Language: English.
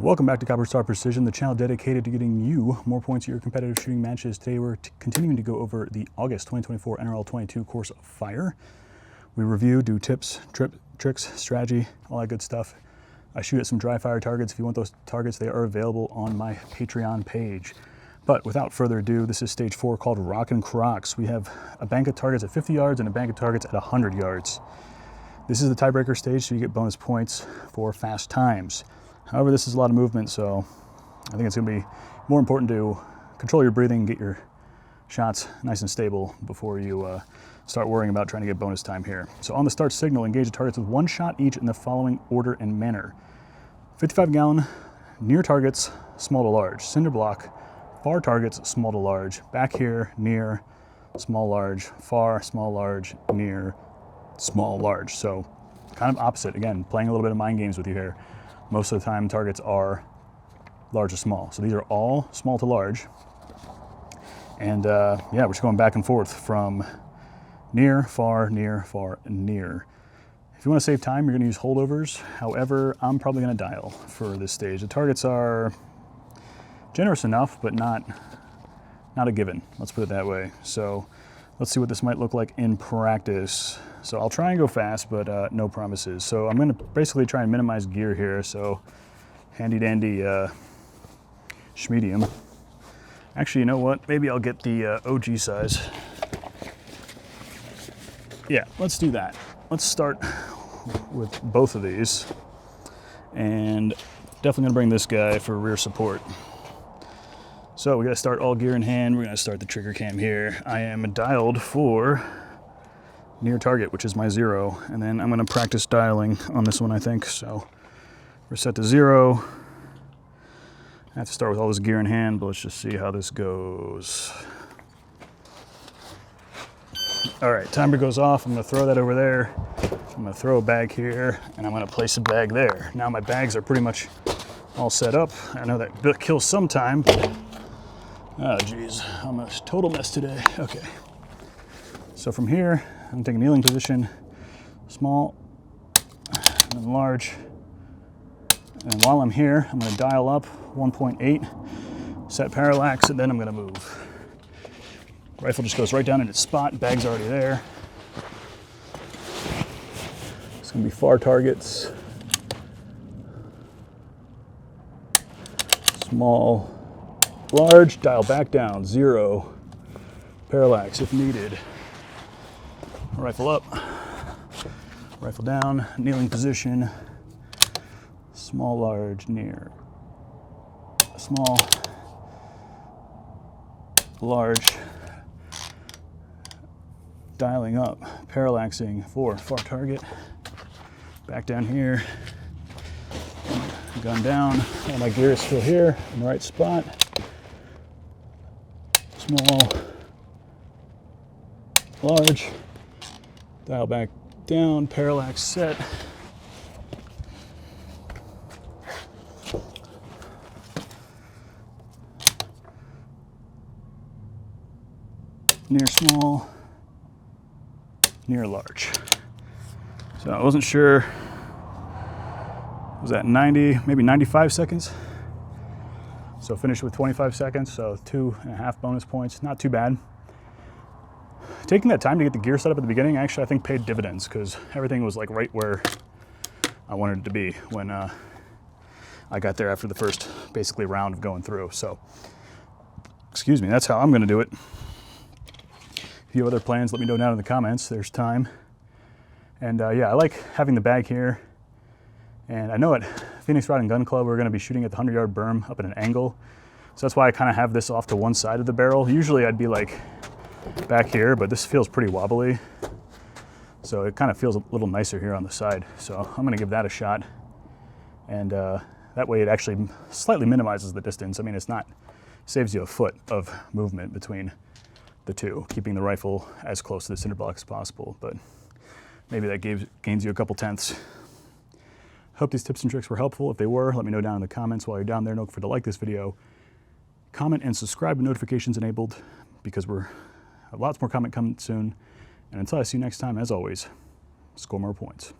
Welcome back to Copper Star Precision, the channel dedicated to getting you more points at your competitive shooting matches. Today we're continuing to go over the August 2024 NRL22 course of fire. We review, do tips, tricks, strategy, all that good stuff. I shoot at some dry fire targets. If you want those targets, they are available on my Patreon page. But without further ado, this is stage 4 called Rockin Crocs. We have a bank of targets at 50 yards and a bank of targets at 100 yards. This is the tiebreaker stage, so you get bonus points for fast times. However, this is a lot of movement, so I think it's going to be more important to control your breathing, get your shots nice and stable before you start worrying about trying to get bonus time here. So on the start signal, engage the targets with one shot each in the following order and manner. 55-gallon, near targets, small to large. Cinder block, far targets, small to large. Back here, near, small, large. Far, small, large. Near, small, large. So kind of opposite. Again, playing a little bit of mind games with you here. Most of the time, targets are large or small. So these are all small to large. And yeah, we're just going back and forth from near, far, near, near. If you want to save time, you're going to use holdovers. However, I'm probably going to dial for this stage. The targets are generous enough, but not a given. Let's put it that way. So let's see what this might look like in practice. So I'll try and go fast, but no promises. So I'm going to basically try and minimize gear here. So handy dandy schmedium. Actually, you know what? Maybe I'll get the OG size. Yeah, let's do that. Let's start with both of these. And definitely gonna bring this guy for rear support. So we gotta start all gear in hand. We're gonna start the trigger cam here. I am dialed for near target, which is my 0. And then I'm gonna practice dialing on this one, I think. So we're set to 0. I have to start with all this gear in hand, but let's just see how this goes. All right, timer goes off. I'm gonna throw that over there. I'm gonna throw a bag here, and I'm gonna place a bag there. Now my bags are pretty much all set up. I know that kills some time. Oh geez, I'm a total mess today. Okay. So from here, I'm gonna take a kneeling position, small, and then large. And while I'm here, I'm gonna dial up 1.8, set parallax, and then I'm gonna move. Rifle just goes right down in its spot, bag's already there. It's gonna be far targets. Small, large, dial back down, 0. Parallax if needed. Rifle up, rifle down, kneeling position. Small, large, near. Small, large. Dialing up, parallaxing for far target. Back down here. Gun down. All my gear is still here in the right spot. Small, large. Dial back down, parallax set. Near small, near large. So I wasn't sure, was that 90, maybe 95 seconds? So finished with 25 seconds, so 2.5 bonus points, not too bad. Taking that time to get the gear set up at the beginning, actually I think paid dividends because everything was like right where I wanted it to be when I got there after the first basically round of going through. So, excuse me, that's how I'm gonna do it. If you have other plans, let me know down in the comments. There's time. And yeah, I like having the bag here. And I know at Phoenix Rod and Gun Club, we're gonna be shooting at the 100-yard berm up at an angle. So that's why I kind of have this off to one side of the barrel. Usually I'd be like back here, but this feels pretty wobbly. So it kind of feels a little nicer here on the side. So I'm gonna give that a shot. And that way it actually slightly minimizes the distance. I mean, it's not, saves you a foot of movement between the two, keeping the rifle as close to the cinder block as possible, but maybe that gains you a couple tenths. Hope these tips and tricks were helpful. If they were, let me know down in the comments. While you're down there, don't forget to like this video, comment and subscribe with notifications enabled because we're lots more content coming soon. And until I see you next time, as always, score more points.